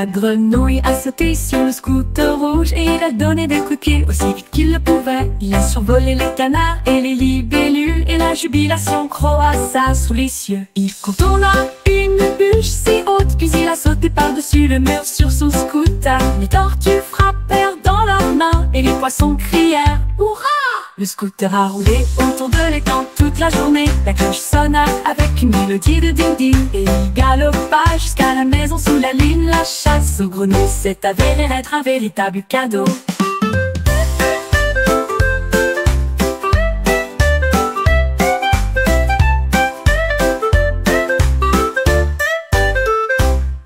La grenouille a sauté sur le scooter rouge et il a donné des coups de pied aussi vite qu'il le pouvait. Il a survolé les canards et les libellules et la jubilation croissa sous les cieux. Il contourna une bûche si haute, puis il a sauté par-dessus le mur sur son scooter. Les tortues frappèrent dans leurs mains et les poissons crièrent « Hurrah !» Le scooter a roulé autour de l'étang toute la journée. La cloche sonna avec une mélodie de ding-ding et il galopa jusqu'à la maison sous la lune. La chasse aux grenouilles s'est avérée être un véritable cadeau.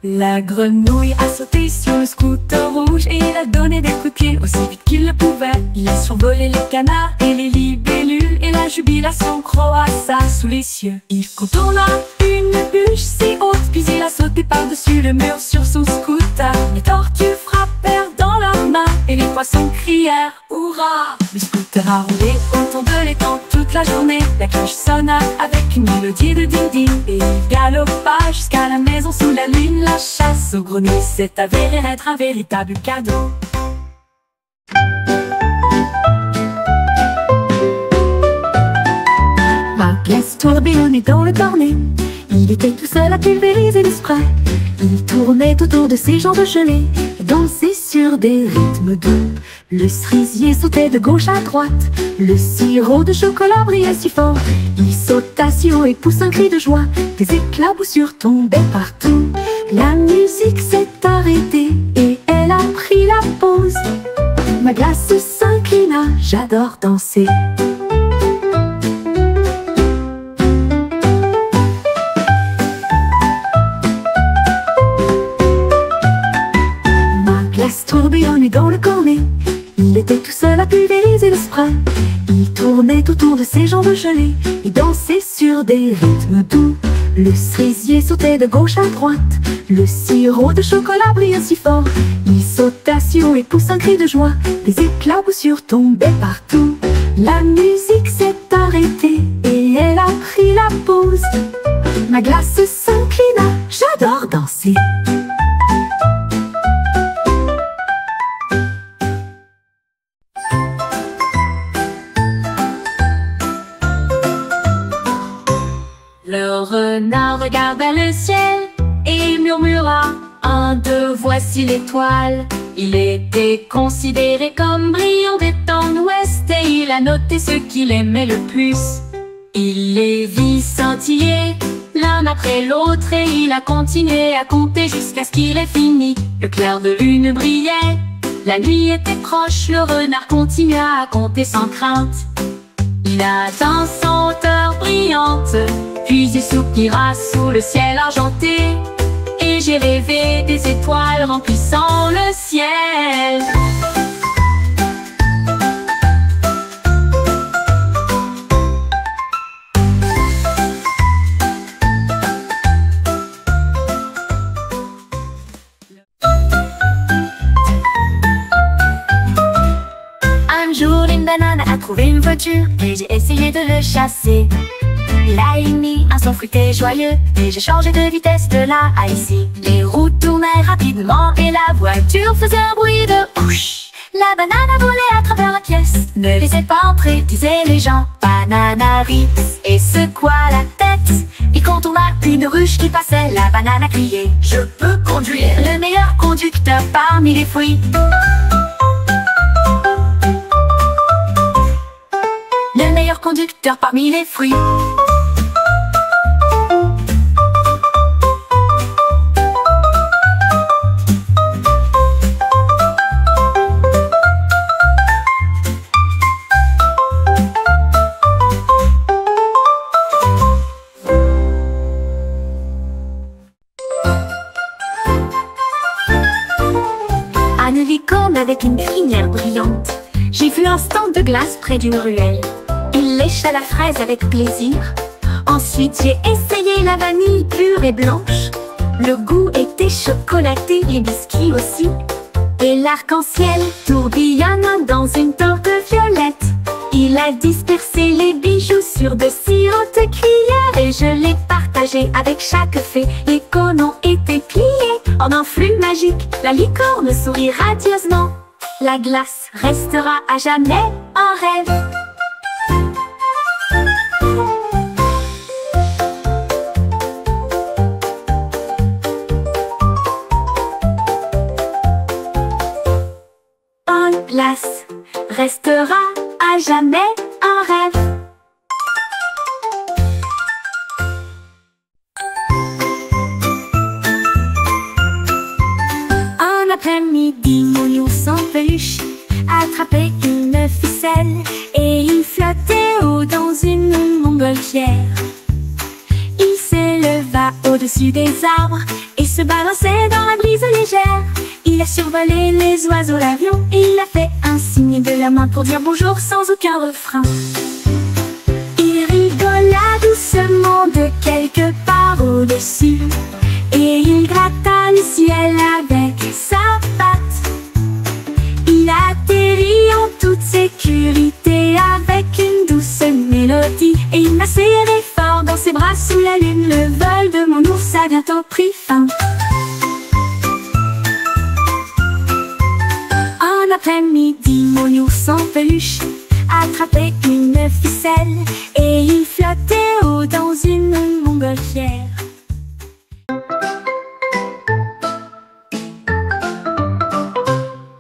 La grenouille a sauté sur le scooter rouge et il a donné des coups de pied aussi vite qu'il le pouvait. Il a survolé les canards et les libellules et la jubilation croissa sous les cieux. Il contourna une bûche si haute, puis il a sauté par-dessus le mur sur son scooter. Les tortues frappèrent dans leurs mains et les poissons crièrent « Hurrah !» Le scooter a roulé autour de l'étang toute la journée. La cloche sonna avec une mélodie de ding-ding et il galopa jusqu'à la maison sous la lune. La chasse aux grenouilles s'est avérée être un véritable cadeau. Ma glace tourbillonnait dans le cornet. Il était tout seul à pulvériser le spray. Il tournait autour de ses jambes gelées et dansait sur des rythmes doux. Le cerisier sautait de gauche à droite. Le sirop de chocolat brillait si fort. Il sauta si haut et poussa un cri de joie. Des éclaboussures tombaient partout. La musique s'est arrêtée et elle a pris la pause. Ma glace s'inclina, j'adore danser. Ma glace tourbillonnait dans le cornet. Il était tout seul à pulvériser le spray. Il tournait autour de ses jambes gelées et dansait sur des rythmes doux. Le cerisier sautait de gauche à droite. Le sirop de chocolat brillait si fort. Il sauta si haut et poussa un cri de joie. Des éclaboussures tombaient partout. La musique s'est arrêtée et elle a pris la pause. Ma glace s'inclina, j'adore danser. Le renard regarda le ciel et murmura « 1, 2, voici l'étoile ». Il était considéré comme brillant des temps d'ouest et il a noté ce qu'il aimait le plus. Il les vit scintiller l'un après l'autre et il a continué à compter jusqu'à ce qu'il ait fini. Le clair de lune brillait, la nuit était proche, le renard continua à compter sans crainte. Il atteint son hauteur brillante, puis il soupira sous le ciel argenté. Et j'ai rêvé des étoiles remplissant le ciel. Un jour, une banane a trouvé une voiture et j'ai essayé de le chasser. Il a émis un son fruité joyeux et j'ai changé de vitesse de là à ici. Les roues tournaient rapidement et la voiture faisait un bruit de ouch. La banane a volé à travers la pièce. Ne laissez pas entrer, disaient les gens. Banana rit et secoua la tête. Il contourna une ruche qui passait, la banane a crié « Je peux conduire !» Le meilleur conducteur parmi les fruits. Le meilleur conducteur parmi les fruits. À une licorne avec une crinière brillante, j'ai vu un stand de glace près d'une ruelle. Il lécha la fraise avec plaisir. Ensuite j'ai essayé la vanille pure et blanche. Le goût était chocolaté, les biscuits aussi. Et l'arc-en-ciel tourbillonna dans une torte violette. Il a dispersé les bijoux sur de si hautes cuillères et je les partage partagé avec chaque fée. Les cônes ont été pliés en un flux magique. La licorne sourit radieusement. La glace restera à jamais un rêve. Une glace restera à jamais un rêve. Un après-midi, Nounours en peluche attrapait une ficelle et il flottait haut dans une montgolfière. Il s'éleva au-dessus des arbres et se balançait dans la brise légère. Il a survolé les oiseaux, l'avion, et il a fait un signe de la main pour dire bonjour sans aucun refrain. Il rigola doucement de quelque part au-dessus et il gratta le ciel avec sa patte. Il atterrit en toute sécurité avec une douce mélodie et il m'a serré fort dans ses bras sous la lune. Le vol de mon ours a bientôt pris fin. Un après-midi, mon ours en peluche attrapait une ficelle et il flottait haut dans une montgolfière.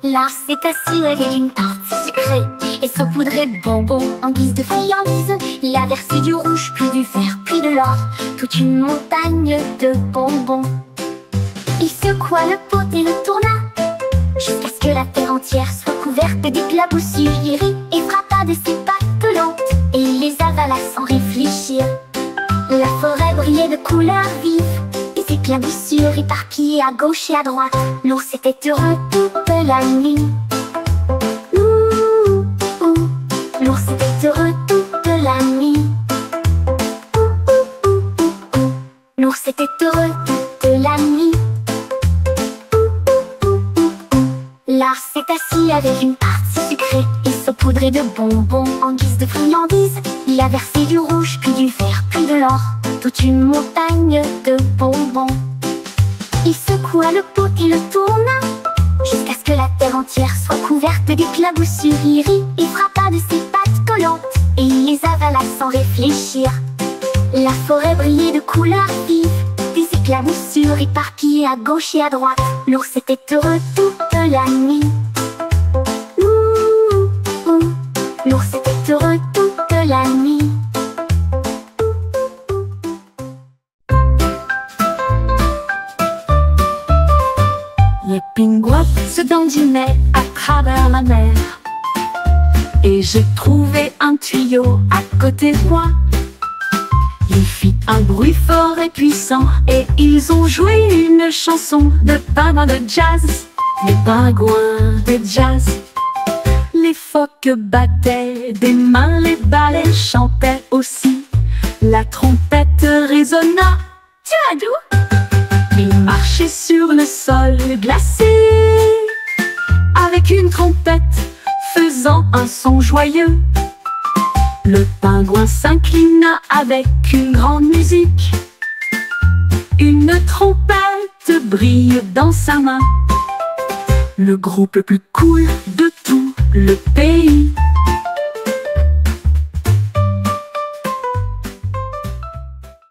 Lars s'est assis avec une tarte sucrée et saupoudrée de bonbons en guise de friandise. Il a versé du rouge, puis du vert, puis de l'or, toute une montagne de bonbons. Il secoua le pot et le tourna jusqu'à ce que la terre entière soit couverte d'éclaboussures. Il rit et frappa de ses pattes lentes et il les avala sans réfléchir. La forêt brillait de couleurs vives, des éclaboussures éparpillées à gauche et à droite. L'ours était heureux toute la nuit. Ouh, ouh. L'ours était heureux toute la nuit. Ouh, ouh, ouh, ouh, ouh. L'ours était heureux toute la nuit. Lars s'est assis avec une partie sucrée et saupoudrée de bonbons en guise de friandise. Il a versé du rouge, puis du vert, puis de l'or, toute une montagne de bonbons. Il secoua le pot et le tourna jusqu'à ce que la terre entière soit couverte d'éclaboussures. Il rit et frappa de ses pattes collantes et il les avala sans réfléchir. La forêt brillait de couleurs vives, des éclaboussures éparpillées à gauche et à droite. L'ours était heureux toute la nuit. Ouh, ouh. L'ours était heureux toute la nuit. Les pingouins se dandinaient à travers la mer et j'ai trouvé un tuyau à côté de moi. Il fit un bruit fort et puissant et ils ont joué une chanson de pingouins de jazz. Les pingouins de jazz. Les phoques battaient des mains, les balais chantaient aussi. La trompette résonna. Tu as d'où? Ils marchaient sur le sol glacé avec une trompette faisant un son joyeux. Le pingouin s'inclina avec une grande musique. Une trompette brille dans sa main. Le groupe le plus cool de tout le pays.